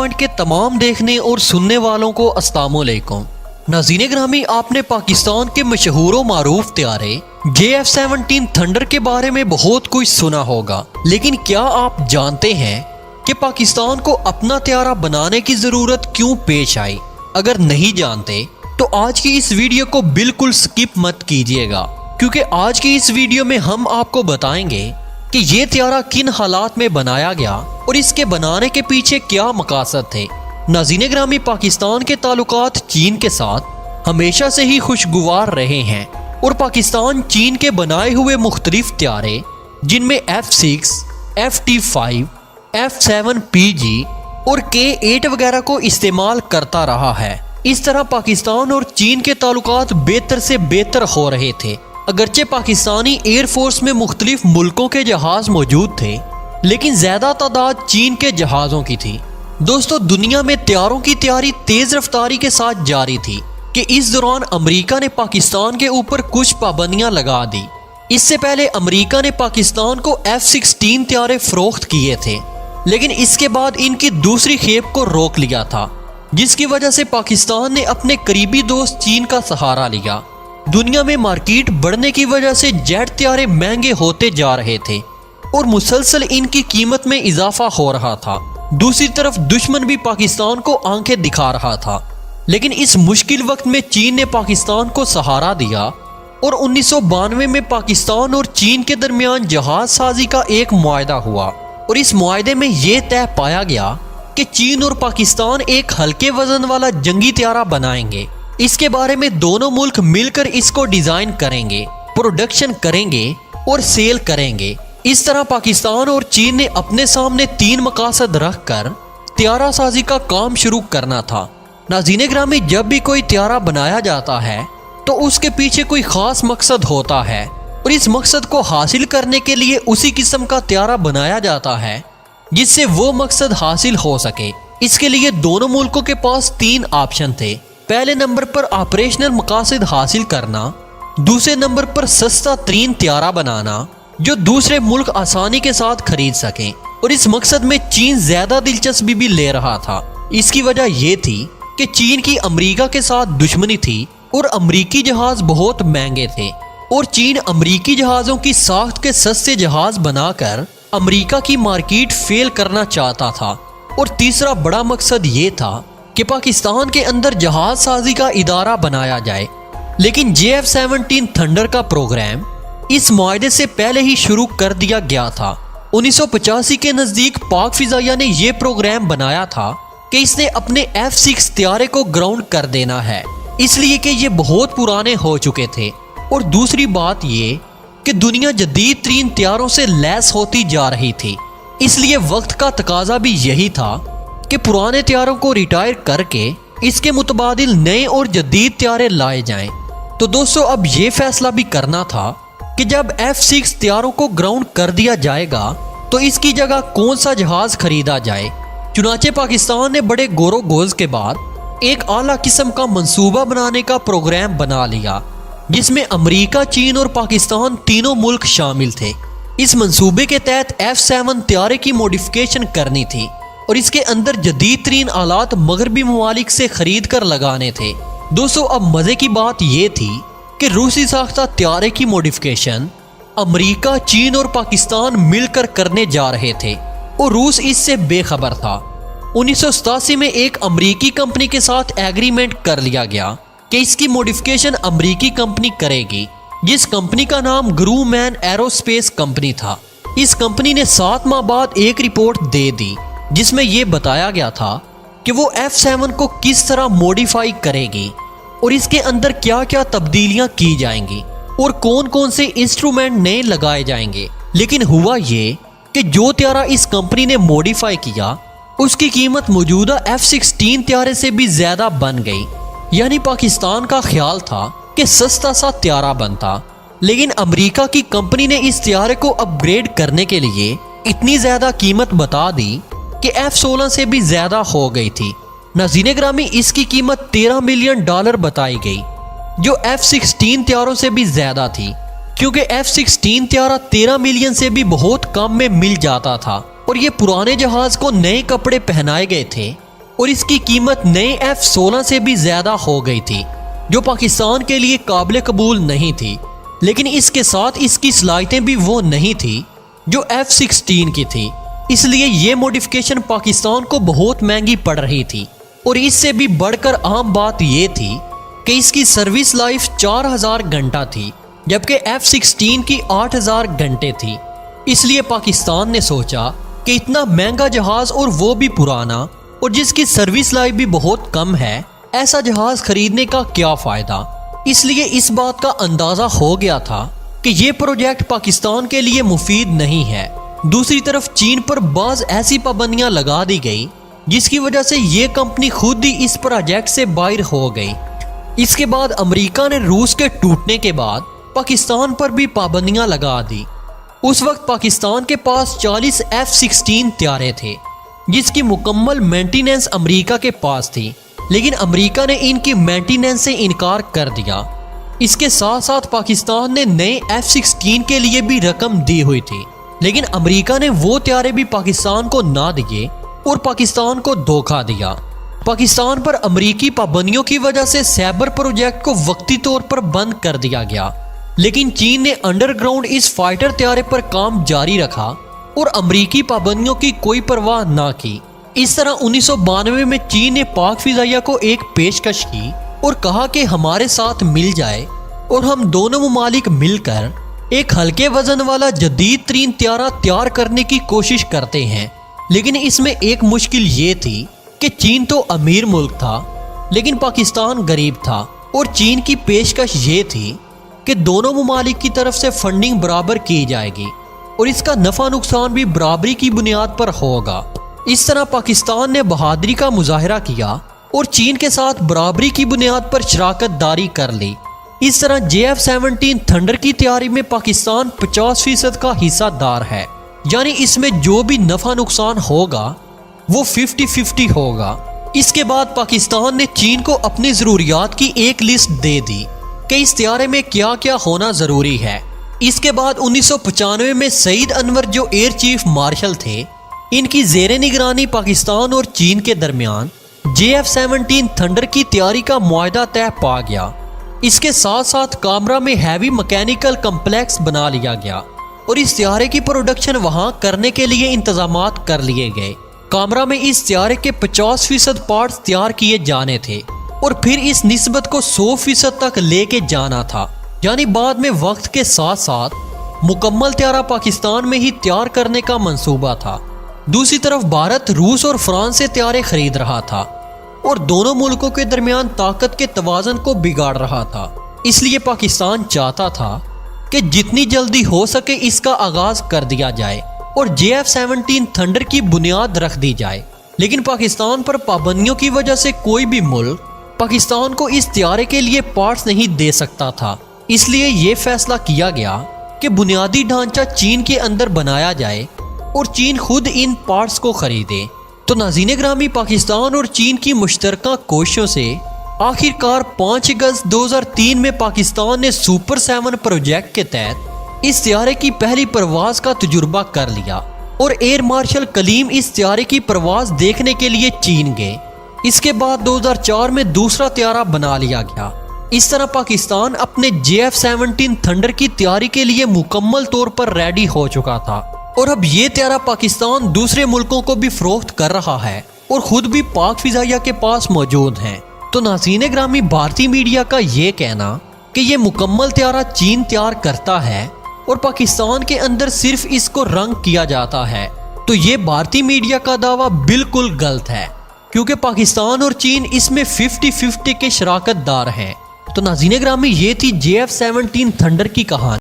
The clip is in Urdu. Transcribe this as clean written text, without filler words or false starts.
پوائنٹ کے تمام دیکھنے اور سننے والوں کو السلام علیکم۔ ناظرین گرامی، آپ نے پاکستان کے مشہور و معروف طیارے JF-17 تھنڈر کے بارے میں بہت کچھ سنا ہوگا، لیکن کیا آپ جانتے ہیں کہ پاکستان کو اپنا طیارہ بنانے کی ضرورت کیوں پیش آئی؟ اگر نہیں جانتے تو آج کی اس ویڈیو کو بالکل سکپ مت کیجیے گا، کیونکہ آج کی اس ویڈیو میں ہم آپ کو بتائیں گے کہ یہ طیارہ کن حالات میں بنایا گیا اور اس کے بنانے کے پیچھے کیا مقاصد تھے۔ ناظرین گرامی، پاکستان کے تعلقات چین کے ساتھ ہمیشہ سے ہی خوشگوار رہے ہیں اور پاکستان چین کے بنائے ہوئے مختلف طیارے جن میں F-6، FT-5، F-7PG اور K-8 وغیرہ کو استعمال کرتا رہا ہے۔ اس طرح پاکستان اور چین کے تعلقات بہتر سے بہتر ہو رہے تھے۔ اگرچہ پاکستانی ایئر فورس میں مختلف ملکوں کے جہاز موجود تھے، لیکن زیادہ تعداد چین کے جہازوں کی تھی۔ دوستو، دنیا میں طیاروں کی تیاری تیز رفتاری کے ساتھ جاری تھی کہ اس دوران امریکہ نے پاکستان کے اوپر کچھ پابندیاں لگا دی۔ اس سے پہلے امریکہ نے پاکستان کو F-16 طیارے فروخت کیے تھے، لیکن اس کے بعد ان کی دوسری کھیپ کو روک لیا تھا، جس کی وجہ سے پاکستان نے اپنے قریبی دوست چین کا سہارا لیا۔ دنیا میں مارکیٹ بڑھنے کی وجہ سے جیٹ طیارے مہنگے ہوتے جا رہے تھے اور مسلسل ان کی قیمت میں اضافہ ہو رہا تھا۔ دوسری طرف دشمن بھی پاکستان کو آنکھیں دکھا رہا تھا، لیکن اس مشکل وقت میں چین نے پاکستان کو سہارا دیا اور 1992 میں پاکستان اور چین کے درمیان جہاز سازی کا ایک معاہدہ ہوا، اور اس معاہدے میں یہ طے پایا گیا کہ چین اور پاکستان ایک ہلکے وزن والا جنگی طیارہ بنائیں گے۔ اس کے بارے میں دونوں ملک مل کر اس کو ڈیزائن کریں گے، پروڈکشن کریں گے اور سیل کریں گے۔ اس طرح پاکستان اور چین نے اپنے سامنے 3 مقاصد رکھ کر طیارہ سازی کا کام شروع کرنا تھا۔ ناظرین گرامی، جب بھی کوئی طیارہ بنایا جاتا ہے تو اس کے پیچھے کوئی خاص مقصد ہوتا ہے، اور اس مقصد کو حاصل کرنے کے لیے اسی قسم کا طیارہ بنایا جاتا ہے جس سے وہ مقصد حاصل ہو سکے۔ اس کے لیے دونوں ملکوں کے پاس 3 آپشن تھے۔ پہلے نمبر پر آپریشنل مقاصد حاصل کرنا، دوسرے نمبر پر سستا ترین طیارہ بنانا جو دوسرے ملک آسانی کے ساتھ خرید سکیں، اور اس مقصد میں چین زیادہ دلچسپی بھی لے رہا تھا۔ اس کی وجہ یہ تھی کہ چین کی امریکہ کے ساتھ دشمنی تھی اور امریکی جہاز بہت مہنگے تھے، اور چین امریکی جہازوں کی ساخت کے سستے جہاز بنا کر امریکہ کی مارکیٹ فیل کرنا چاہتا تھا۔ اور تیسرا بڑا مقصد یہ تھا کہ پاکستان کے اندر جہاز سازی کا ادارہ بنایا جائے، لیکن JF-17 تھنڈر کا پروگرام اس معاہدے سے پہلے ہی شروع کر دیا گیا تھا۔ 1985 کے نزدیک پاک فضائیہ نے یہ پروگرام بنایا تھا کہ اس نے اپنے F-6 طیارے کو گراؤنڈ کر دینا ہے، اس لیے کہ یہ بہت پرانے ہو چکے تھے، اور دوسری بات یہ کہ دنیا جدید ترین طیاروں سے لیس ہوتی جا رہی تھی۔ اس لیے وقت کا تقاضا بھی یہی تھا کہ پرانے طیاروں کو ریٹائر کر کے اس کے متبادل نئے اور جدید طیارے لائے جائیں۔ تو دوستو، اب یہ فیصلہ بھی کرنا تھا کہ جب F-6 طیاروں کو گراؤنڈ کر دیا جائے گا تو اس کی جگہ کون سا جہاز خریدا جائے۔ چنانچہ پاکستان نے بڑے غور و خوض کے بعد ایک اعلیٰ قسم کا منصوبہ بنانے کا پروگرام بنا لیا، جس میں امریکہ، چین اور پاکستان تینوں ملک شامل تھے۔ اس منصوبے کے تحت F-7 طیارے کی موڈیفیکیشن کرنی تھی، اور اس کے اندر جدید ترین آلات مغربی ممالک سے خرید کر لگانے تھے۔ دوستو، اب مزے کی بات یہ تھی کہ روسی ساختہ طیارے کی موڈیفیکیشن امریکہ، چین اور پاکستان مل کر کرنے جا رہے تھے، اور روس اس سے بے خبر تھا۔ 1987 میں ایک امریکی کمپنی کے ساتھ ایگریمنٹ کر لیا گیا کہ اس کی موڈیفیکیشن امریکی کمپنی کرے گی، جس کمپنی کا نام گرو مین ایرو اسپیس کمپنی تھا۔ اس کمپنی نے 7 ماہ بعد ایک رپورٹ دے دی جس میں یہ بتایا گیا تھا کہ وہ F-7 کو کس طرح موڈیفائی کرے گی اور اس کے اندر کیا کیا تبدیلیاں کی جائیں گی اور کون کون سے انسٹرومنٹ نئے لگائے جائیں گے۔ لیکن ہوا یہ کہ جو طیارہ اس کمپنی نے موڈیفائی کیا اس کی قیمت موجودہ F-16 طیارے سے بھی زیادہ بن گئی۔ یعنی پاکستان کا خیال تھا کہ سستا سا طیارہ بنتا، لیکن امریکہ کی کمپنی نے اس طیارے کو اپ گریڈ کرنے کے لیے اتنی زیادہ قیمت بتا دی کہ F-16 سے بھی زیادہ ہو گئی تھی۔ ناظرین گرامی، اس کی قیمت $13 ملین بتائی گئی، جو F-16 طیاروں سے بھی زیادہ تھی، کیونکہ F-16 طیارہ 13 ملین سے بھی بہت کم میں مل جاتا تھا، اور یہ پرانے جہاز کو نئے کپڑے پہنائے گئے تھے اور اس کی قیمت نئے F-16 سے بھی زیادہ ہو گئی تھی جو پاکستان کے لیے قابل قبول نہیں تھی، لیکن اس کے ساتھ اس کی صلاحیتیں بھی وہ نہیں تھی جو F-16 کی تھی، اس لیے یہ موڈیفیکیشن پاکستان کو بہت مہنگی پڑ رہی تھی۔ اور اس سے بھی بڑھ کر عام بات یہ تھی کہ اس کی سروس لائف 4000 گھنٹہ تھی جبکہ F-16 کی 8000 گھنٹے تھی۔ اس لیے پاکستان نے سوچا کہ اتنا مہنگا جہاز اور وہ بھی پرانا اور جس کی سروس لائف بھی بہت کم ہے، ایسا جہاز خریدنے کا کیا فائدہ۔ اس لیے اس بات کا اندازہ ہو گیا تھا کہ یہ پروجیکٹ پاکستان کے لیے مفید نہیں ہے۔ دوسری طرف چین پر بعض ایسی پابندیاں لگا دی گئی جس کی وجہ سے یہ کمپنی خود ہی اس پروجیکٹ سے باہر ہو گئی۔ اس کے بعد امریکہ نے روس کے ٹوٹنے کے بعد پاکستان پر بھی پابندیاں لگا دی۔ اس وقت پاکستان کے پاس 40 F-16 طیارے تھے جس کی مکمل مینٹیننس امریکہ کے پاس تھی، لیکن امریکہ نے ان کی مینٹیننس سے انکار کر دیا۔ اس کے ساتھ ساتھ پاکستان نے نئے F-16 کے لیے بھی رقم دی ہوئی تھی، لیکن امریکہ نے وہ طیارے بھی پاکستان کو نہ دیے اور پاکستان کو دھوکہ دیا۔ پاکستان پر امریکی پابندیوں کی وجہ سے سیبر پروجیکٹ کو وقتی طور پر بند کر دیا گیا، لیکن چین نے انڈر گراؤنڈ اس فائٹر طیارے پر کام جاری رکھا اور امریکی پابندیوں کی کوئی پرواہ نہ کی۔ اس طرح 1992 میں چین نے پاک فضائیہ کو ایک پیشکش کی اور کہا کہ ہمارے ساتھ مل جائے اور ہم دونوں ممالک مل کر ایک ہلکے وزن والا جدید ترین طیارہ تیار کرنے کی کوشش کرتے ہیں۔ لیکن اس میں ایک مشکل یہ تھی کہ چین تو امیر ملک تھا لیکن پاکستان غریب تھا، اور چین کی پیشکش یہ تھی کہ دونوں ممالک کی طرف سے فنڈنگ برابر کی جائے گی اور اس کا نفع نقصان بھی برابری کی بنیاد پر ہوگا۔ اس طرح پاکستان نے بہادری کا مظاہرہ کیا اور چین کے ساتھ برابری کی بنیاد پر شراکت داری کر لی۔ اس طرح JF-17 تھنڈر کی تیاری میں پاکستان 50% کا حصہ دار ہے، یعنی اس میں جو بھی نفع نقصان ہوگا وہ 50-50 ہوگا۔ اس کے بعد پاکستان نے چین کو اپنی ضروریات کی ایک لسٹ دے دی کہ اس طیارے میں کیا کیا ہونا ضروری ہے۔ اس کے بعد 1995 میں سعید انور جو ایئر چیف مارشل تھے، ان کی زیر نگرانی پاکستان اور چین کے درمیان JF-17 تھنڈر کی تیاری کا معاہدہ طے پا گیا۔ اس کے ساتھ ساتھ کامرا میں ہیوی مکینیکل کمپلیکس بنا لیا گیا اور اس طیارے کی پروڈکشن وہاں کرنے کے لیے انتظامات کر لیے گئے۔ کامرا میں اس طیارے کے 50% پارٹس تیار کیے جانے تھے اور پھر اس نسبت کو 100% تک لے کے جانا تھا، یعنی بعد میں وقت کے ساتھ ساتھ مکمل طیارہ پاکستان میں ہی تیار کرنے کا منصوبہ تھا۔ دوسری طرف بھارت روس اور فرانس سے طیارے خرید رہا تھا اور دونوں ملکوں کے درمیان طاقت کے توازن کو بگاڑ رہا تھا۔ اس لیے پاکستان چاہتا تھا کہ جتنی جلدی ہو سکے اس کا آغاز کر دیا جائے اور JF-17 تھنڈر کی بنیاد رکھ دی جائے، لیکن پاکستان پر پابندیوں کی وجہ سے کوئی بھی ملک پاکستان کو اس طیارے کے لیے پارٹس نہیں دے سکتا تھا۔ اس لیے یہ فیصلہ کیا گیا کہ بنیادی ڈھانچہ چین کے اندر بنایا جائے اور چین خود ان پارٹس کو خریدے۔ تو ناظرین گرامی، پاکستان اور چین کی مشترکہ کوششوں سے آخر کار 5 اگست 2003 میں پاکستان نے سپر 7 پروجیکٹ کے تحت اس طیارے کی پہلی پرواز کا تجربہ کر لیا اور ایئر مارشل کلیم اس طیارے کی پرواز دیکھنے کے لیے چین گئے۔ اس کے بعد 2004 میں دوسرا طیارہ بنا لیا گیا۔ اس طرح پاکستان اپنے JF-17 تھنڈر کی تیاری کے لیے مکمل طور پر ریڈی ہو چکا تھا اور اب یہ طیارہ پاکستان دوسرے ملکوں کو بھی فروخت کر رہا ہے اور خود بھی پاک فضائیہ کے پاس موجود ہیں۔ تو ناظرین گرامی، بھارتی میڈیا کا یہ کہنا کہ یہ مکمل طیارہ چین تیار کرتا ہے اور پاکستان کے اندر صرف اس کو رنگ کیا جاتا ہے، تو یہ بھارتی میڈیا کا دعویٰ بالکل غلط ہے، کیونکہ پاکستان اور چین اس میں 50-50 کے شراکت دار ہیں۔ تو ناظرین گرامی، یہ تھی JF-17 تھنڈر کی کہانی۔